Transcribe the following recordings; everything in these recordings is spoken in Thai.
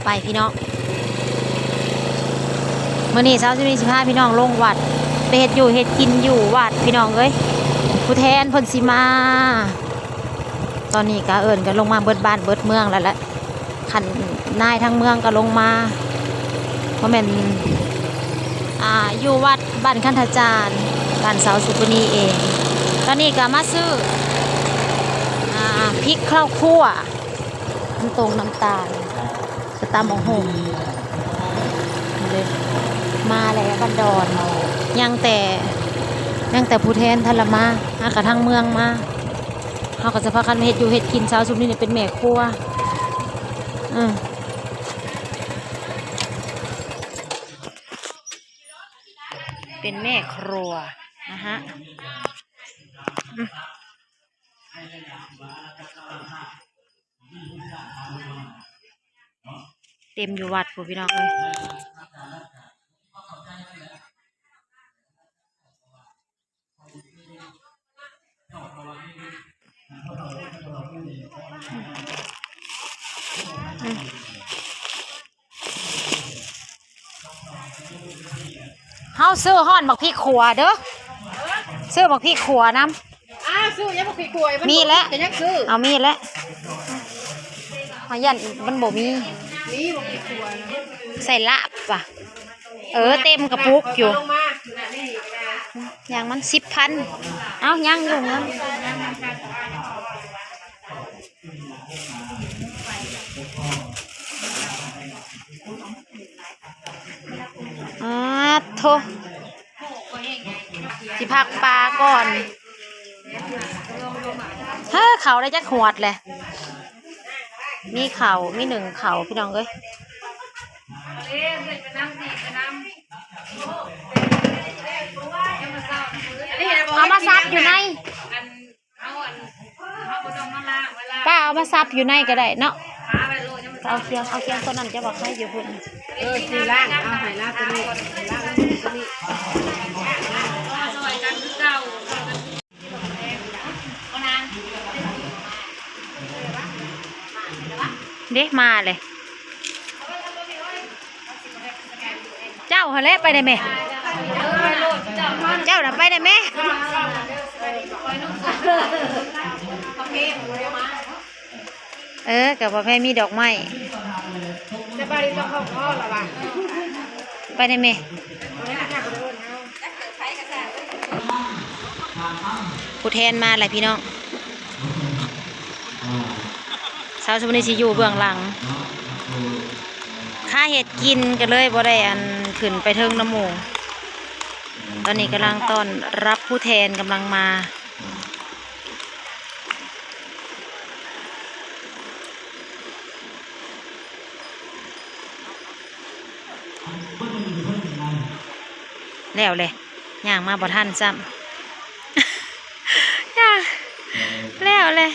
ไปพี่น้องมื้อนี้15พี่น้องลงวัดไปเฮ็ดอยู่เฮ็ดกินอยู่วัดพี่น้องเอ้ยผู้แทนเพิ่นสิมาตอนนี้ก็เอิ้นกันลงมาเบิดบ้านเบิดเมืองแล้วแหละคันนายทั้งเมืองก็ลงมาเพราะแม่นอยู่วัดบ้านคันธจารย์บ้านสาวสุปนีเองตอนนี้ก็มาซื้อพริกข้าวคั่วน้ำตรงน้ำตาลสตำบักหุ่งเลยมาแล้วบันดอนยังแต่ผู้แทนทละมากระทั่งเมืองมาเขาก็จะพากันเฮ็ดอยู่เฮ็ดกินเช้าสุปนีเนี่ยเป็นแม่ครัวเป็นแม่ครัวนะฮะเต็มอยู่วัดพวกพี่น้องเลยเฮาซื้อห่อนบักพริกขัวเด้อซื้อบักพริกขัวน้ำซื้อยังบักพริกขัวมีแล้วยังซื้อเอามีแล้วหายันมันบ่มีบักพริกขัวใส่ลาบป่ะเต็มกระปุกอยู่อย่างมัน10,000เอายังอยู่งั้นโทสิพักปลาก่อนเขาได้จักขวดเลยมีเขามี1เขาพี่น้องเอ้ยเอามาซับอยู่ในป้าเอามาซับอยู่ในก็ได้เนาะเอาเคียงตัวนั้นจะบอกให้อยู่พุ่นสีล่างเอาหายล่างตัวนี้เด็กมาเลยเจ้าเหรอไปได้ไหมเจ้าน่ะไปได้ไหมกับพ่อแม่มีดอกไม้จะไปดีต้องเข้าพ่อหรอวะไปได้ไหมผู้แทนมาอะไรพี่น้องสาวสุวรรณสิอยู่เบื้องหลังค่าเห็ดกินกันเลยบ่ได้อันขึ้นไปเทิงน้ำหมูตอนนี้กำลังต้อนรับผู้แทนกำลังมาแล้วเลยย่างมาบ่ทันซ้ำย่างแล้วเลย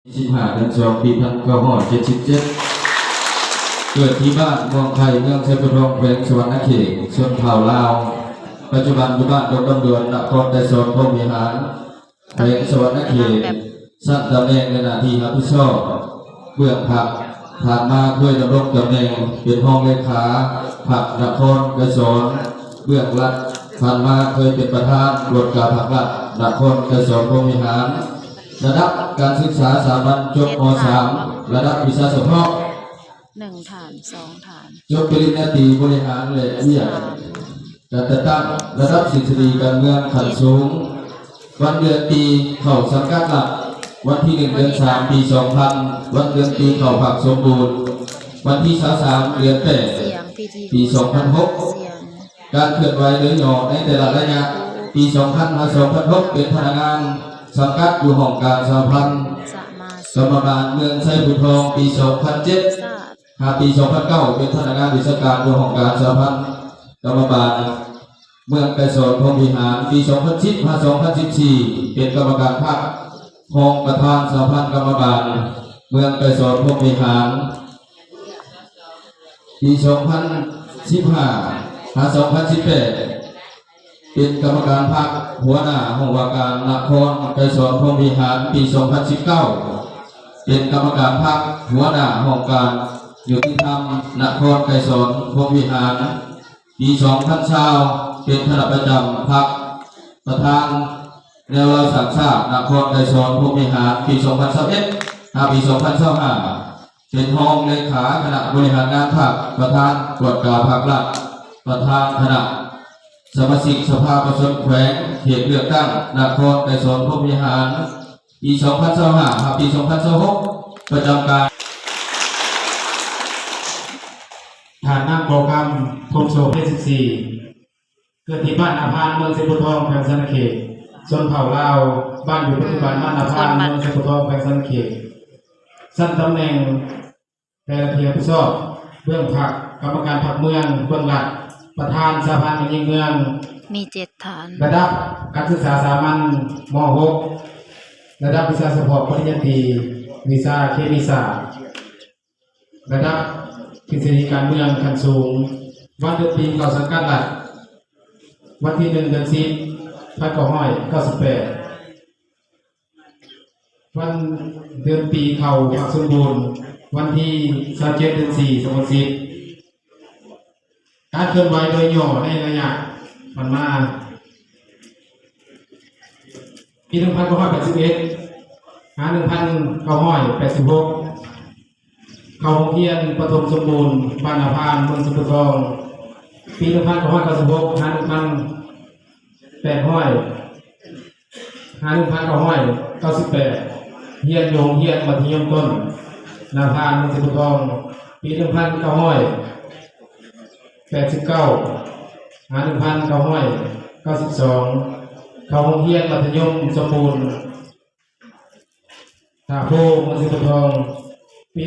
15 เดือน 2 ปี 1977เกิดที่บ้านมองไข่เมืองเชฟทองแขวงสวรรณเขตชนเผ่าลาวปัจจุบันอยู่บ้านดงดำเดือนนครไทยสอนพรหมวิหารแขวงสวรรณเขตสร้างตำแหน่งในหน้าที่รับผิดชอบเบื้องผักผ่านมาด้วยดำรงตำแหน่งเป็นห้องเลขาผักนครไทยสอนเบื้องรัฐผ่านมาเคยเป็นประธานบทกาผักรัฐนครไทยสอนพรหมวิหารระดับการศึกษาสามัญจบม.3 ระดับวิชาเฉพาะ1 ฐาน 2 ฐานจบปริญญาตรีบริหารและวิทยาการจัดตั้งระดับสิทธิการเมืองขั้นสูงวันเดือนปีเข้าสังกัดหลักวันที่ 1 เดือน 3 ปี 2000วันเดือนปีเข้าผักสมบูรณ์วันที่ 23 เดือน 8 ปี 2006การเคลื่อนไหวเดินหย่อในแต่ละระยะปี 2006เป็นพนักงานสังกัดอยู่ห้องการสหพันธ์กรรมการเมืองไชยพุทธองปี 2007 ปี 2009เป็นพนักงานวิชาการอยู่ห้องการสหพันธ์กรรมการเมืองไกรสอนพรหมวิหารปี 2010 2014เป็นกรรมการภาคห้องประธานสหพันธ์กรรมการ เมืองไกรสอนพรหมวิหารปี2015 หา 2018 เป็นกรรมการพรรคหัวหน้าห้องว่าการนครไกรสอนพรหมวิหารปี 2019 เป็นกรรมการพรรคหัวหน้าห้องการยุติธรรมนครไกรสอนพรหมวิหารปี 2020 เป็นคณะประจำพรรคประธานแนวเราสังชาตินครไกรสอนพรหมวิหารปี 2021 ปี 2025 เป็นห้องเลขาคณะบริหารงานพรรคประธานตรวจการพรรครัฐประธานคณะสมาชิกสภาประชาชนแขวงเขตเลือกตั้งนครไกรสอนพรหมวิหารปี 2025 ปี 2026 ประจำการ ฐานนั่งโปรแกรมพงโสเพชร14เกิดที่บ้านอาพานเมืองเซปุทองแขวงสันเขตชนเผ่าลาวบ้านอยู่ปัจจุบันบ้านอาพานเมืองเซปุทองแขวงสันเขตสั้นตำแหน่งแต่ละเทียบชอบเบื้องผักกรรมการผักเมืองเบื้องหลักประธานสภาการยิงเมือง มี7 ฐาน ระดับการศึกษาสามัญม .6 ระดับวิชาเฉพาะปริญญาตรีวิชาเคมีศาสตร์ระดับทฤษฎีการเมืองขั้นสูงวันเดือนปีเข้าสังกัดหลักวันที่1 เดือน10 1998วันเดือนปีเข้าพักสมบูรณ์วันที่27 เดือน4 2010การเคลื่อนไหวโดยย่อในระยะมันมาปี 1981 หา 1,986 เข้าโรงเรียนประถมสมบูรณ์บ้านอาพานเมืองสมุทรทองปี 1996 หา 1,800 หา 1,998 เรียนโรงเรียนมัธยมต้นนาพานเมืองสมุทรทองปี 1989 หา 1,992 เข้าโรงเรียนมัธยมสมบูรณ์ท่าโพเมืองสมุทรทองปี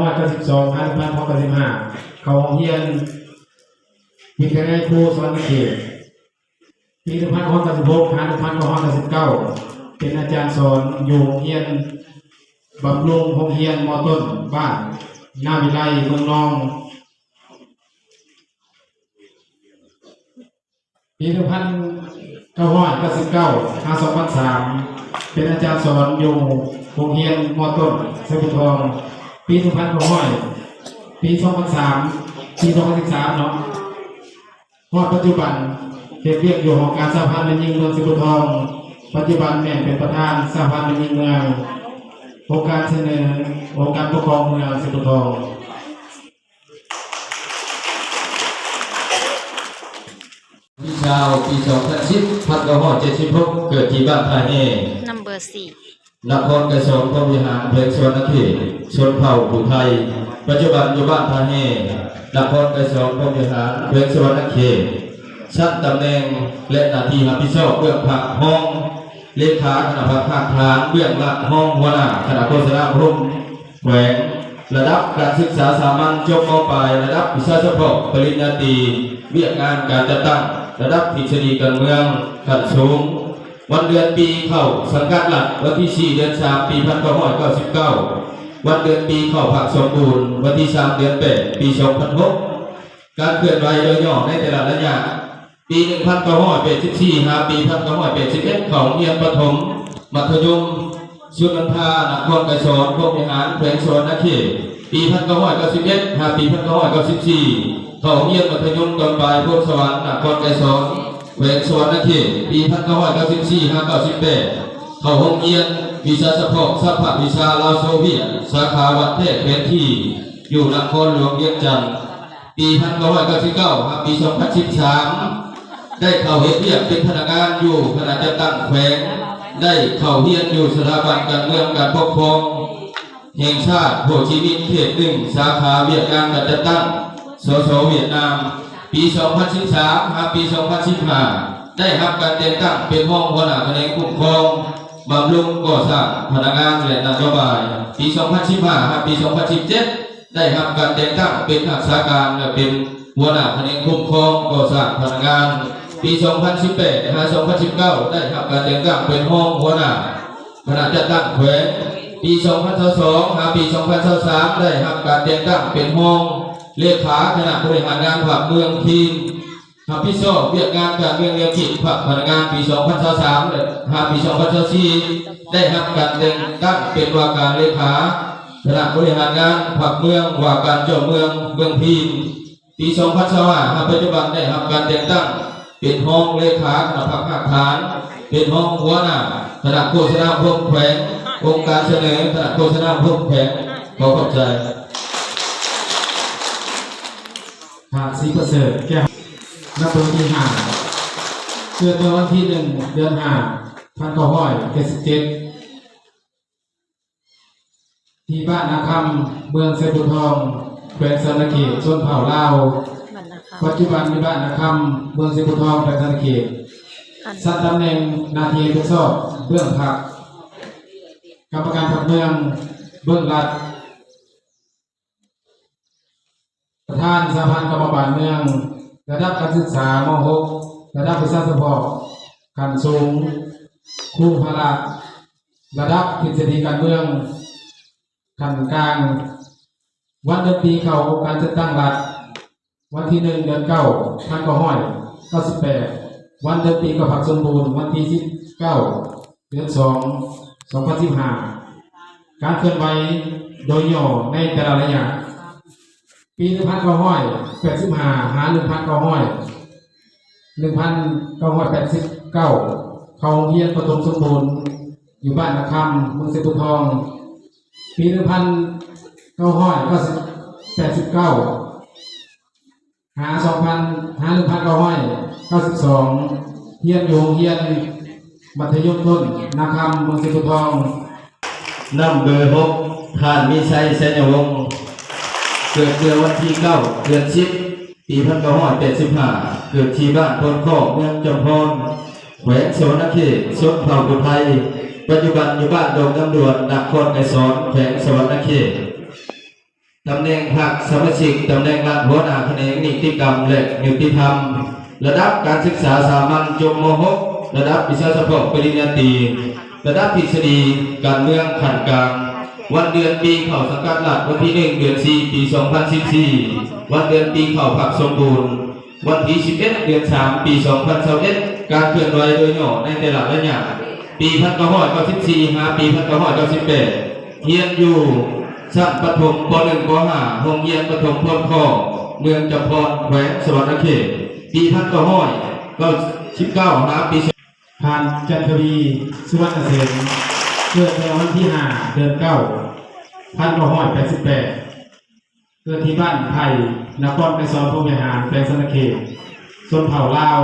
1992 หา 1,995 เข้าโรงเรียนวิทยาลัยครูสอนเขตปี 1996 หา 1,999 เป็นอาจารย์สอนอยู่โรงเรียนบำรุงโรงเรียนม.ต้นบ้านนาวิไลเมืองนองปี 1999 หา 2003 เป็นอาจารย์สอนอยู่โรงเรียนม.ต้นเซปุทองปี 1900 ปี 2003 ปี 2013 เนาะฮอดปัจจุบันเฮ็ดเวียกอยู่ของการสหพันธ์แม่ยิงเมืองเซปุทองปัจจุบันแม่เป็นประธานสหพันธ์แม่ยิงเมืององค์การเสนอองค์การปกครองเมืองเซปุทอง พี่ชาวปี 2010 1976 เกิดที่บ้านท่าแห่ นัมเบอร์ นครไกรสอนพรหมวิหารแขวงสวรรณเขตชนเผ่าผู้ไทยปัจจุบันอยู่บ้านท่าแห่นครไกรสอนพรหมวิหารแขวงสวรรณเขตชั้นตำแหน่งและหน้าที่รับผิดชอบเบื้องผักห้องเลขาคณะภาคฐานเบื้องหลักห้องหัวหน้าคณะโฆษณาพรหมแขวงระดับการศึกษาสามัญจบม.ปลายระดับวิชาเฉพาะปริญญาตรีเวียกงานการจัดตั้งระดับทฤษฎีการเมืองขั้นสูงวันเดือนปีเข้าสังกัดหลักวันที่ 4 เดือน 3 ปี 1999 วันเดือนปีเข้าผักสมบูรณ์วันที่ 3 เดือน 8 ปี 2006 การเคลื่อนไหวโดยย่อในแต่ละระยะปี 1984 หา ปี 1981 ของเรียนประถมมัธยมสุนันทานครไกรสอนพรหมวิหารแขวงสวรรณเขตปี 1991 หา ปี 1994 ของเรียนมัธยมตอนปลายพลสวรรค์นครไกรสอนแขวงสวรรณเขตปี 1994 หา 98 เข้าห้องเรียนวิชาเฉพาะสภาวิชาลาวโซเวียตสาขาวัดเทศแผนที่อยู่นครหลวงเวียงจันทร์ปี 1999 หา ปี 2013 ได้เข้าเฮ็ดเวียกเป็นพนักงานอยู่คณะจัดตั้งแขวงได้เข้าเรียนอยู่สถาบันการเมืองการปกครองแห่งชาติโฮจิมินห์เขต 1 สาขาเวียดนามการจัดตั้งสสเวียดนามปี 2013 หา ปี 2015 ได้รับการแต่งตั้งเป็นห้องหัวหน้าแผนกคุ้มครองบำรุงก่อสร้างพนักงานและนโยบายปี 2015 หา ปี 2017 ได้รับการแต่งตั้งเป็นรักษาการและเป็นหัวหน้าแผนกคุ้มครองก่อสร้างพนักงานปี 2018 หา 2019 ได้รับการแต่งตั้งเป็นห้องหัวหน้าคณะจัดตั้งแขวง ปี 2022หาปี 2023ได้รับการแต่งตั้งเป็นห้องเลขาคณะบริหารงานภาคเมืองทีมรับผิดชอบเวียกงานการเมืองเรียนกิจภาคพนักงานปี 2023และหาปี 2024ได้รับการแต่งตั้งเป็นว่าการเลขาคณะบริหารงานภาคเมืองว่าการเจ้าเมืองเมืองทีมปี 2025ปัจจุบันได้รับการแต่งตั้งเป็นห้องเลขาคณะภาคฐานเป็นห้องหัวหน้าคณะโฆษณาพวกแขวงองค์การเสนอคณะโฆษณาพวกแขวงขอขอบใจหาดสีประเสริฐแก้วนับเบอร์ที่5เกิดเมื่อวันที่1 เดือน 5 1977ที่บ้านนาคำเมืองเซบุทองแขวงสะระเขตชนเผ่าลาวปัจจุบันที่บ้านนาคำเมืองเซบุทองแขวงสะระเขตสัตตำแหน่งนาทีทุกซอกเบื้องผักกรรมการผักเมืองเบื้องรัฐประธานสภากรรมการเมืองระดับการศึกษาม.6 ระดับวิชาเฉพาะการสูงครูพละระดับทฤษฎีการเมืองขั้นกลางวันเดือนปีเข้าการจัดตั้งรัฐวันที่1 เดือน 9 1998วันเดือนปีก็ผักสมบูรณ์วันที่19 เดือน 2 2015การเคลื่อนไหวโดยย่อในแต่ละระยะปี 1985 หา 1989 เขาเรียนประถมสมบูรณ์อยู่บ้านนาคำเมืองเซบุทองปี 1989 หา 1992 เรียนอยู่โรงเรียนมัธยมต้นนาคำเมืองเซบุทองนำเบอร์6ท่านมีชัยเสนวงศ์เกิดเดือนวันที่9 เดือน 10 ปี 1985เกิดที่บ้านพนข้อเมืองจอมพรแขวงสวรรณเขตชนเผ่าอุทัยปัจจุบันอยู่บ้านดงน้ำด่วนนครไกรสอนแขวงสวรรณเขตตำแหน่งภาคสมาชิกตำแหน่งรัฐหัวหน้าแผนกนิติกรรมและนิติธรรมระดับการศึกษาสามัญจบม.6 ระดับวิชาเฉพาะปริญญาตรีระดับทฤษฎีการเมืองขั้นกลางวันเดือนปีเข้าสังกัดรัฐวันที่1 เดือน 4 ปี 2014วันเดือนปีเข้าผักสมบูรณ์วันที่11 เดือน 3 ปี 2021การเคลื่อนไหวโดยย่อในแต่ละระยะปี 1994 หา ปี 1998เรียนอยู่ชั้นประถมป .1 ป .5 โรงเรียนประถมพลข้อเมืองจำพรแขวงสวรรณเขตปี 1919 หา ปี ผ่านจันทวีสุวรรณเสนเกิดในวันที่5 เดือน 9 1988เกิดที่บ้านไผ่นครไกรสอนพงวิหารแขวงสะระเขตชนเผ่าลาว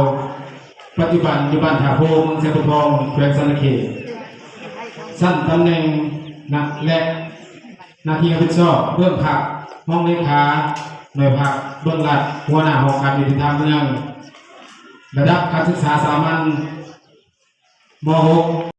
ปัจจุบันอยู่บ้านท่าโพเมืองเซบุทองแขวงสะระเขตสั้นตำแหน่งและหน้าที่รับผิดชอบเบื้องผักห้องเลขาหน่วยผักเบื้องรัฐหัวหน้าหอการยุติธรรมเมืองระดับการศึกษาสามัญม.6